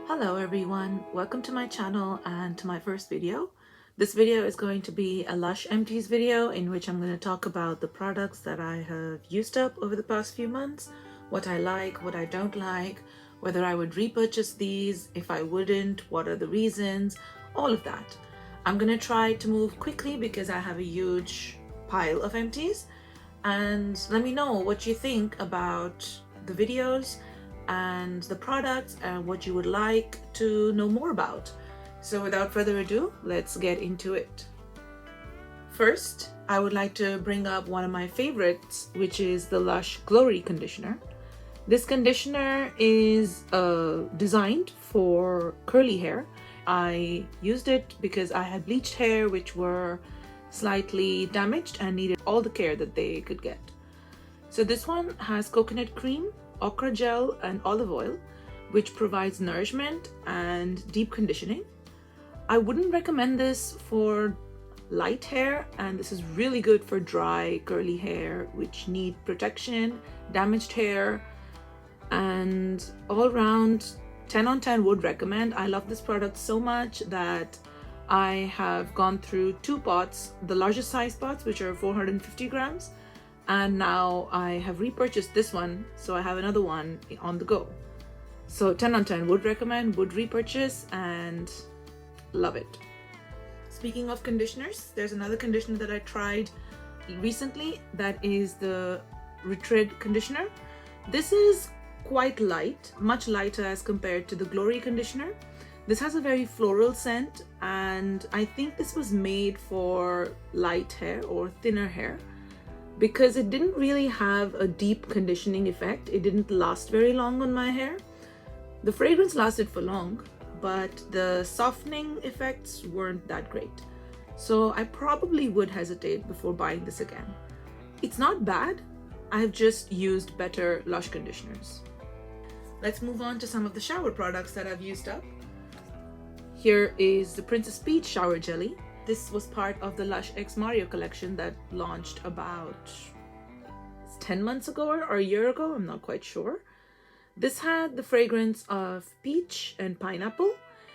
Hello everyone, welcome to my channel and to my first video. This video is going to be a Lush Empties video in which I'm going to talk about the products that I have used up over the past few months, what I like, what I don't like, whether I would repurchase these, if I wouldn't, what are the reasons, all of that. I'm going to try to move quickly because I have a huge pile of empties, and let me know what you think about the videos and the products and what you would like to know more about. So without further ado, let's get into it. First, I would like to bring up one of my favorites, which is the Lush Glory Conditioner. This conditioner is designed for curly hair. I used it because I had bleached hair which were slightly damaged and needed all the care that they could get. So this one has coconut cream, okra gel and olive oil, which provides nourishment and deep conditioning. I wouldn't recommend this for light hair, and this is really good for dry curly hair which need protection, damaged hair, and all around 10 on 10 would recommend. I love this product so much that I have gone through 2 pots, the largest size pots which are 450 grams, and now I have repurchased this one, so I have another one on the go. So 10 on 10 would recommend, would repurchase, and love it. Speaking of conditioners, there's another conditioner that I tried recently, that is the Retread conditioner. This is quite light, much lighter as compared to the Glory conditioner. This has a very floral scent, and I think this was made for light hair or thinner hair, because it didn't really have a deep conditioning effect. It didn't last very long on my hair. The fragrance lasted for long, but the softening effects weren't that great. So I probably would hesitate before buying this again. It's not bad. I've just used better Lush conditioners. Let's move on to some of the shower products that I've used up. Here is the Princess Peach Shower Jelly. This was part of the Lush X Mario collection that launched about 10 months ago or a year ago, I'm not quite sure. This had the fragrance of peach and pineapple.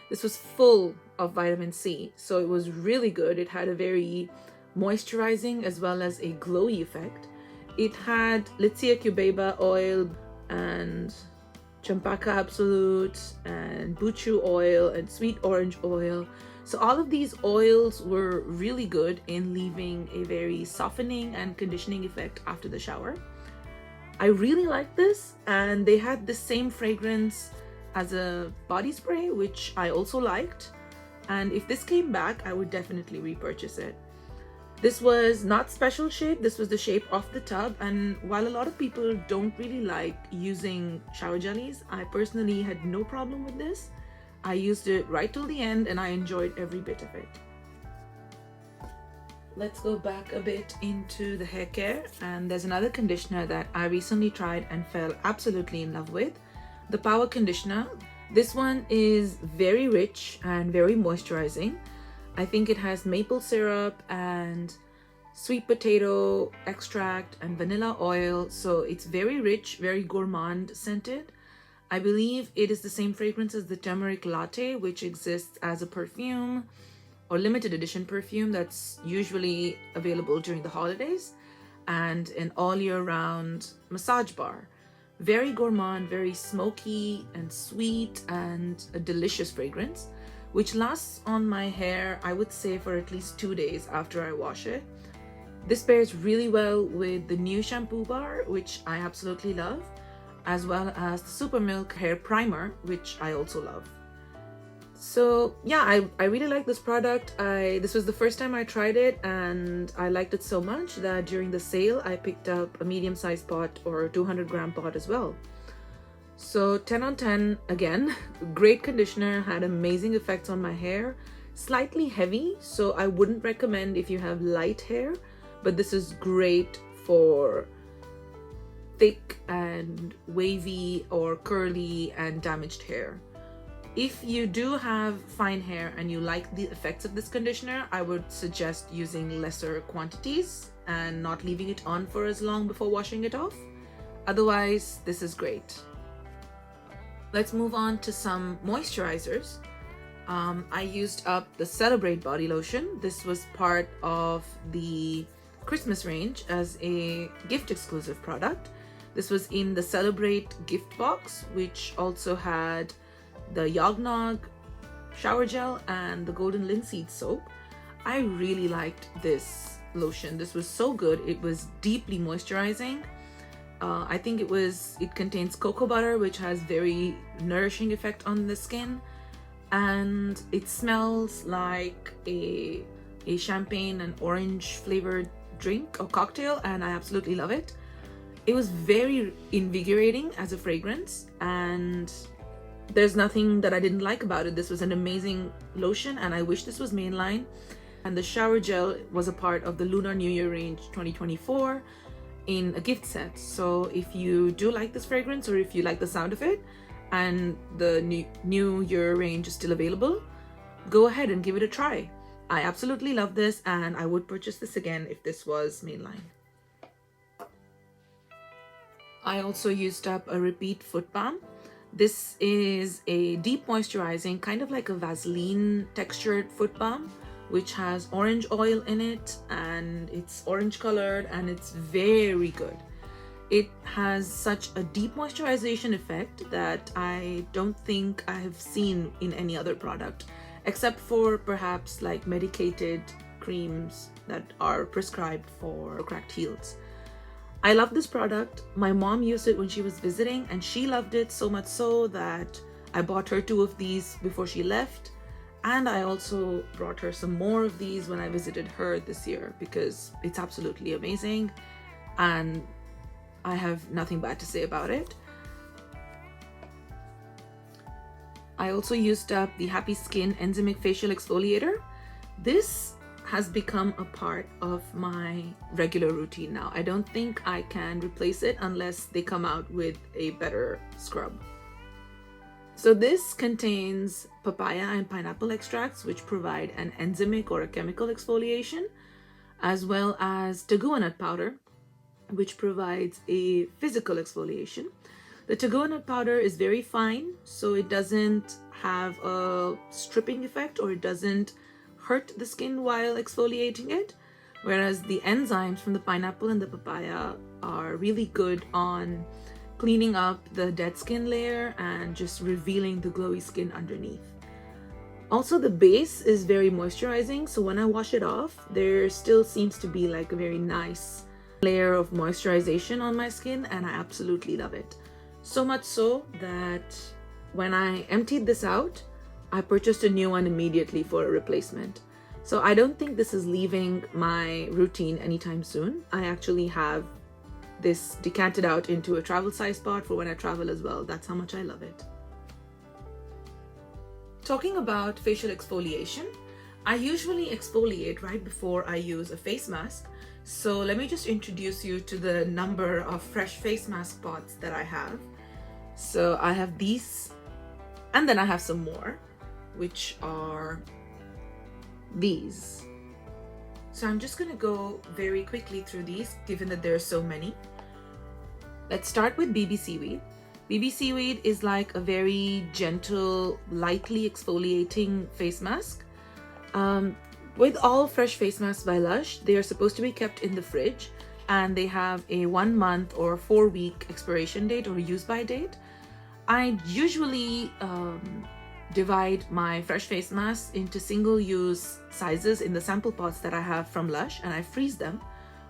This was full of vitamin C, so it was really good. It had a very moisturizing as well as a glowy effect. It had Litsia cubeba oil and Champaka Absolute and Buchu oil and sweet orange oil. So all of these oils were really good in leaving a very softening and conditioning effect after the shower. I really liked this, and they had the same fragrance as a body spray, which I also liked. And if this came back, I would definitely repurchase it. This was not special shape, this was the shape of the tub, and while a lot of people don't really like using shower jellies, I personally had no problem with this. I used it right till the end and I enjoyed every bit of it. Let's go back a bit into the hair care, and there's another conditioner that I recently tried and fell absolutely in love with, the Power Conditioner. This one is very rich and very moisturizing. I think it has maple syrup and sweet potato extract and vanilla oil, so it's very rich, very gourmand scented. I believe it is the same fragrance as the turmeric latte, which exists as a perfume or limited edition perfume that's usually available during the holidays, and an all year round massage bar. Very gourmand, very smoky and sweet, and a delicious fragrance, which lasts on my hair, I would say, for at least 2 days after I wash it. This pairs really well with the new shampoo bar, which I absolutely love, as well as the Super Milk Hair Primer, which I also love. So yeah, I really like this product. This was the first time I tried it, and I liked it so much that during the sale I picked up a medium-sized pot or a 200-gram pot as well. So 10 on 10 again. Great conditioner, had amazing effects on my hair. Slightly heavy, so I wouldn't recommend if you have light hair, but this is great for thick and wavy or curly and damaged hair. If you do have fine hair and you like the effects of this conditioner, I would suggest using lesser quantities and not leaving it on for as long before washing it off. Otherwise, this is great. Let's move on to some moisturizers. I used up the Celebrate body lotion. This was part of the Christmas range as a gift exclusive product. This was in the Celebrate gift box, which also had the Yognog shower gel and the golden linseed soap. I really liked this lotion. This was so good. It was deeply moisturizing. I think it contains cocoa butter, which has very nourishing effect on the skin, and it smells like a champagne and orange flavored drink or cocktail, and I absolutely love it. It was very invigorating as a fragrance, and there's nothing that I didn't like about it. This was an amazing lotion, and I wish this was mainline. And the shower gel was a part of the Lunar New Year range 2024 in a gift set. So if you do like this fragrance, or if you like the sound of it, and the New Year range is still available, go ahead and give it a try. I absolutely love this, and I would purchase this again if this was mainline. I also used up a repeat foot balm. This is a deep moisturizing, kind of like a Vaseline textured foot balm, which has orange oil in it, and it's orange colored, and it's very good. It has such a deep moisturization effect that I don't think I have seen in any other product, except for perhaps like medicated creams that are prescribed for cracked heels. I love this product. My mom used it when she was visiting, and she loved it so much so that I bought her 2 of these before she left. And I also brought her some more of these when I visited her this year, because it's absolutely amazing and I have nothing bad to say about it. I also used up the Happy Skin Enzymic Facial Exfoliator. This has become a part of my regular routine now. I don't think I can replace it unless they come out with a better scrub. So this contains papaya and pineapple extracts, which provide an enzymic or a chemical exfoliation, as well as tegua nut powder, which provides a physical exfoliation. The tegua nut powder is very fine, so it doesn't have a stripping effect, or it doesn't hurt the skin while exfoliating it, whereas the enzymes from the pineapple and the papaya are really good on cleaning up the dead skin layer and just revealing the glowy skin underneath. Also, the base is very moisturizing, so when I wash it off, there still seems to be like a very nice layer of moisturization on my skin, and I absolutely love it. So much so that when I emptied this out, I purchased a new one immediately for a replacement. So I don't think this is leaving my routine anytime soon. I actually have this decanted out into a travel size pot for when I travel as well. That's how much I love it. Talking about facial exfoliation, I usually exfoliate right before I use a face mask. So let me just introduce you to the number of fresh face mask pots that I have. So I have these, and then I have some more, which are these. So I'm just gonna go very quickly through these, given that there are so many. Let's start with BB Seaweed. BB Seaweed is like a very gentle, lightly exfoliating face mask. With all fresh face masks by Lush, they are supposed to be kept in the fridge, and they have a 1 month or 4 week expiration date or use by date. I usually divide my fresh face masks into single-use sizes in the sample pots that I have from Lush, and I freeze them,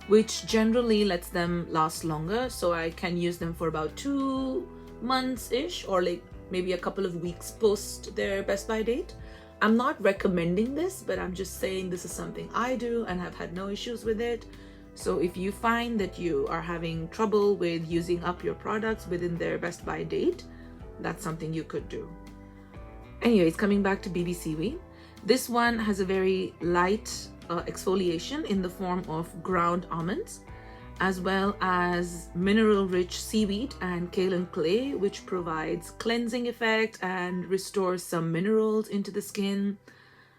which generally lets them last longer, so I can use them for about 2 months-ish, or like maybe a couple of weeks post their best by date. I'm not recommending this, but I'm just saying this is something I do and have had no issues with it. So if you find that you are having trouble with using up your products within their best by date, that's something you could do. Anyways, coming back to BB Seaweed, this one has a very light exfoliation in the form of ground almonds, as well as mineral-rich seaweed and kaolin clay, which provides cleansing effect and restores some minerals into the skin.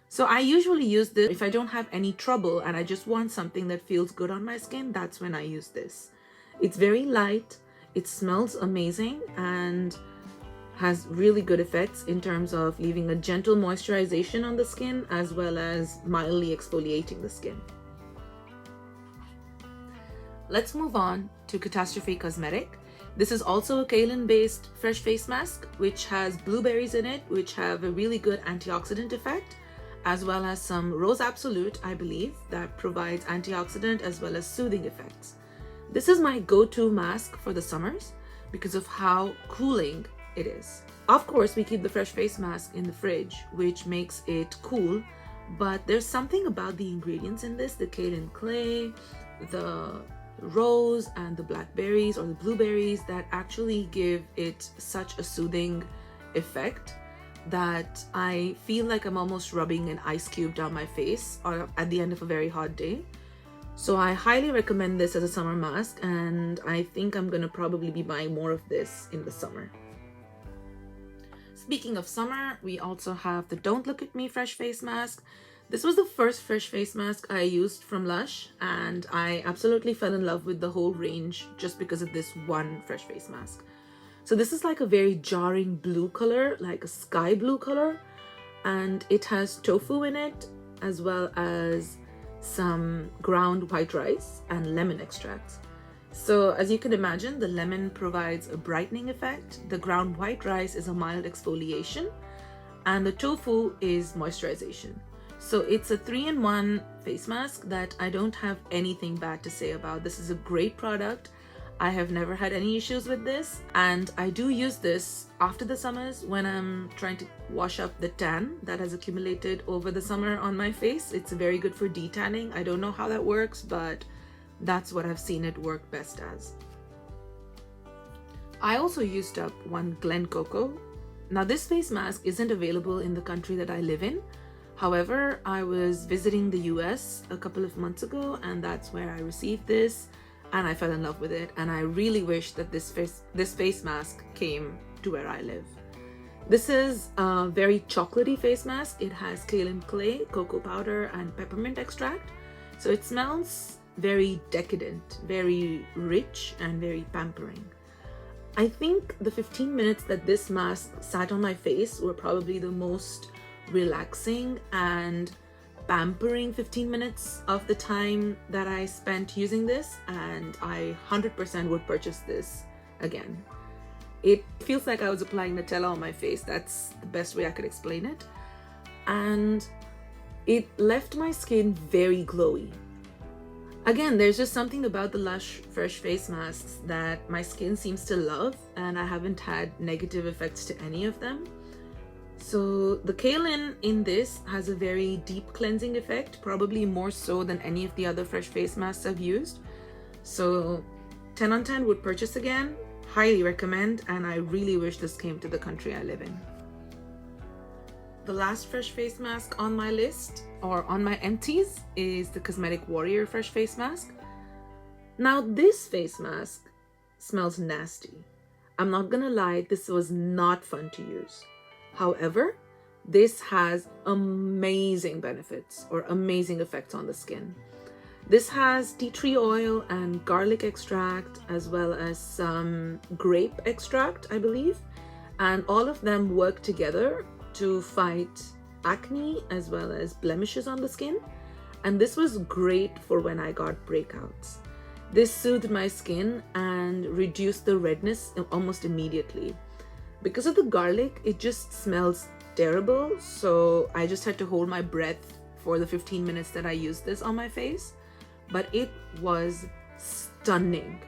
So I usually use this if I don't have any trouble and I just want something that feels good on my skin. That's when I use this. It's very light, it smells amazing, and has really good effects in terms of leaving a gentle moisturization on the skin as well as mildly exfoliating the skin. Let's move on to Catastrophe Cosmetic. This is also a kaolin-based fresh face mask, which has blueberries in it, which have a really good antioxidant effect, as well as some rose absolute, I believe, that provides antioxidant as well as soothing effects. This is my go-to mask for the summers because of how cooling it is. Of course, we keep the fresh face mask in the fridge, which makes it cool, but there's something about the ingredients in this, the kaolin clay, the rose and the blackberries or the blueberries, that actually give it such a soothing effect that I feel like I'm almost rubbing an ice cube down my face or at the end of a very hot day. So I highly recommend this as a summer mask, and I think I'm gonna probably be buying more of this in the summer. Speaking of summer, we also have the Don't Look at Me fresh face mask. This was the first fresh face mask I used from Lush, and I absolutely fell in love with the whole range just because of this one fresh face mask. So this is like a very jarring blue color, like a sky blue color, and it has tofu in it as well as some ground white rice and lemon extracts. So as you can imagine, the lemon provides a brightening effect, the ground white rice is a mild exfoliation, and the tofu is moisturization. So it's a 3-in-1 face mask that I don't have anything bad to say about. This is a great product. I have never had any issues with this, and I do use this after the summers when I'm trying to wash up the tan that has accumulated over the summer on my face. It's very good for detanning. I don't know how that works, but that's what I've seen it work best as. I also used up one Glen Coco. Now this face mask isn't available in the country that I live in. However, I was visiting the US a couple of months ago, and that's where I received this, and I fell in love with it, and I really wish that this face mask came to where I live. This is a very chocolatey face mask. It has kaolin clay, cocoa powder, and peppermint extract. So it smells very decadent, very rich, and very pampering. I think the 15 minutes that this mask sat on my face were probably the most relaxing and pampering 15 minutes of the time that I spent using this, and I 100% would purchase this again. It feels like I was applying Nutella on my face. That's the best way I could explain it. And it left my skin very glowy. Again, there's just something about the Lush fresh face masks that my skin seems to love, and I haven't had negative effects to any of them. So the kaolin in this has a very deep cleansing effect, probably more so than any of the other fresh face masks I've used. So 10 on 10 would purchase again, highly recommend, and I really wish this came to the country I live in. The last fresh face mask on my list, or on my empties, is the Cosmetic Warrior fresh face mask. Now this face mask smells nasty. I'm not gonna lie, this was not fun to use. However, this has amazing benefits or amazing effects on the skin. This has tea tree oil and garlic extract, as well as some grape extract, I believe, and all of them work together to fight acne as well as blemishes on the skin. And this was great for when I got breakouts. This soothed my skin and reduced the redness almost immediately. Because of the garlic, it just smells terrible, so I just had to hold my breath for the 15 minutes that I used this on my face. But it was stunning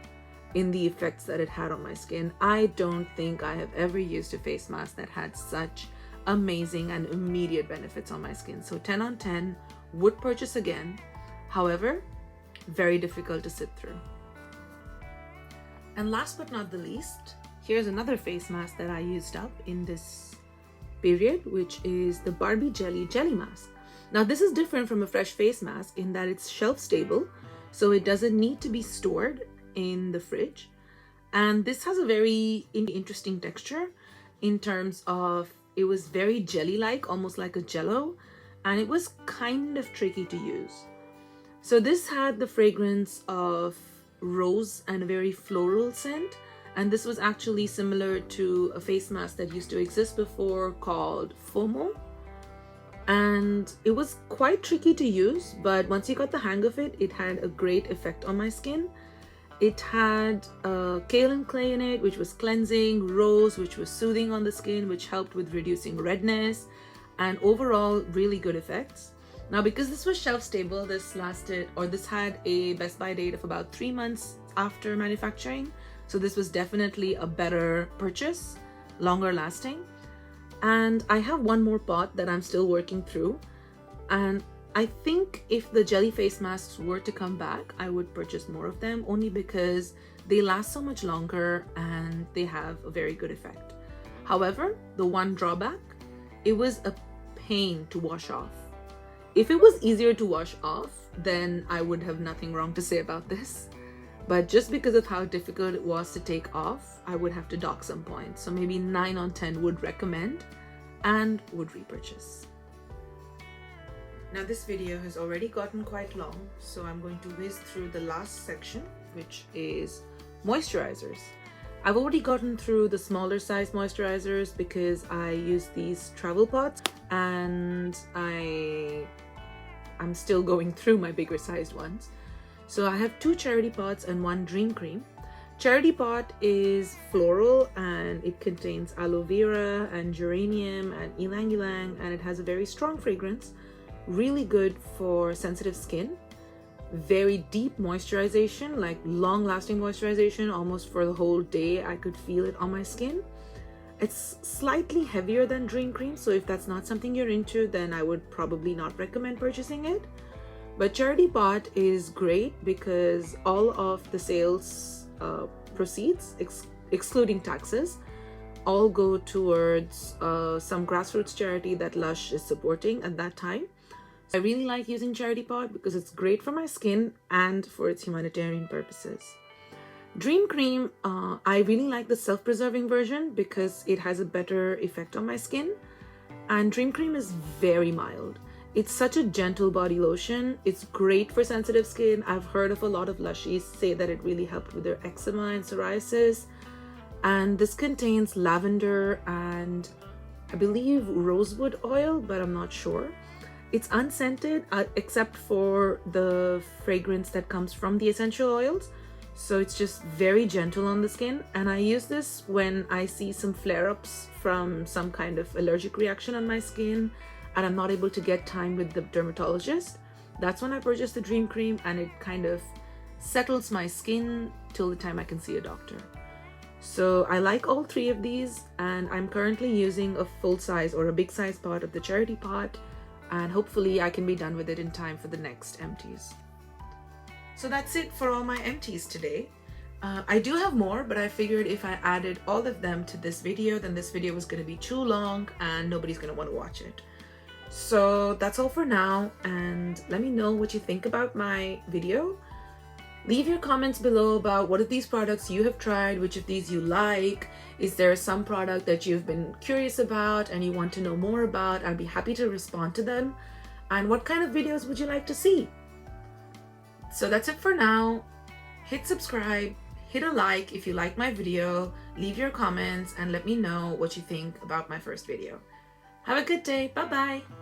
in the effects that it had on my skin. I don't think I have ever used a face mask that had such amazing and immediate benefits on my skin. So 10 on 10, would purchase again. However, very difficult to sit through. And last but not the least, here's another face mask that I used up in this period, which is the Barbie Jelly Mask. Now this is different from a fresh face mask in that it's shelf stable, so it doesn't need to be stored in the fridge. And this has a very interesting texture in terms of it was very jelly-like, almost like a jello, and it was kind of tricky to use. So this had the fragrance of rose and a very floral scent, And this was actually similar to a face mask that used to exist before called FOMO. And it was quite tricky to use, but once you got the hang of it, it had a great effect on my skin. It had kaolin clay in it, which was cleansing, rose, which was soothing on the skin, which helped with reducing redness, and overall really good effects. Now, because this was shelf stable, this had a Best Buy date of about 3 months after manufacturing. So this was definitely a better purchase, longer lasting. And I have one more pot that I'm still working through. And I think if the jelly face masks were to come back, I would purchase more of them, only because they last so much longer and they have a very good effect. However, the one drawback, it was a pain to wash off. If it was easier to wash off, then I would have nothing wrong to say about this. But just because of how difficult it was to take off, I would have to dock some points. So maybe 9 on 10 would recommend and would repurchase. Now this video has already gotten quite long, so I'm going to whiz through the last section, which is moisturizers. I've already gotten through the smaller size moisturizers because I use these travel pots, and I'm still going through my bigger sized ones. So I have 2 charity pots and 1 dream cream. Charity pot is floral and it contains aloe vera and geranium and ylang ylang, and it has a very strong fragrance, really good for sensitive skin. Very deep moisturization, like long lasting moisturization, almost for the whole day. I could feel it on my skin. It's slightly heavier than dream cream, so if that's not something you're into, then I would probably not recommend purchasing it. But charity pot is great because all of the sales proceeds, excluding taxes, all go towards some grassroots charity that Lush is supporting at that time. I really like using charity pot because it's great for my skin and for its humanitarian purposes. Dream cream, I really like the self-preserving version because it has a better effect on my skin, and dream cream is very mild. It's such a gentle body lotion. It's great for sensitive skin. I've heard of a lot of Lushies say that it really helped with their eczema and psoriasis. And this contains lavender and I believe rosewood oil, but I'm not sure. It's unscented except for the fragrance that comes from the essential oils. So it's just very gentle on the skin. And I use this when I see some flare-ups from some kind of allergic reaction on my skin and I'm not able to get time with the dermatologist. That's when I purchase the dream cream, and it kind of settles my skin till the time I can see a doctor. So I like all 3 of these, and I'm currently using a full size or a big size pot of the charity pot, and hopefully I can be done with it in time for the next empties. So that's it for all my empties today. I do have more, but I figured if I added all of them to this video, then this video was going to be too long and nobody's going to want to watch it. So that's all for now, and let me know what you think about my video. Leave your comments below about what of these products you have tried, which of these you like. Is there some product that you've been curious about and you want to know more about? I'd be happy to respond to them. And what kind of videos would you like to see? So that's it for now. Hit subscribe, hit a like if you like my video, leave your comments and let me know what you think about my first video. Have a good day. Bye bye.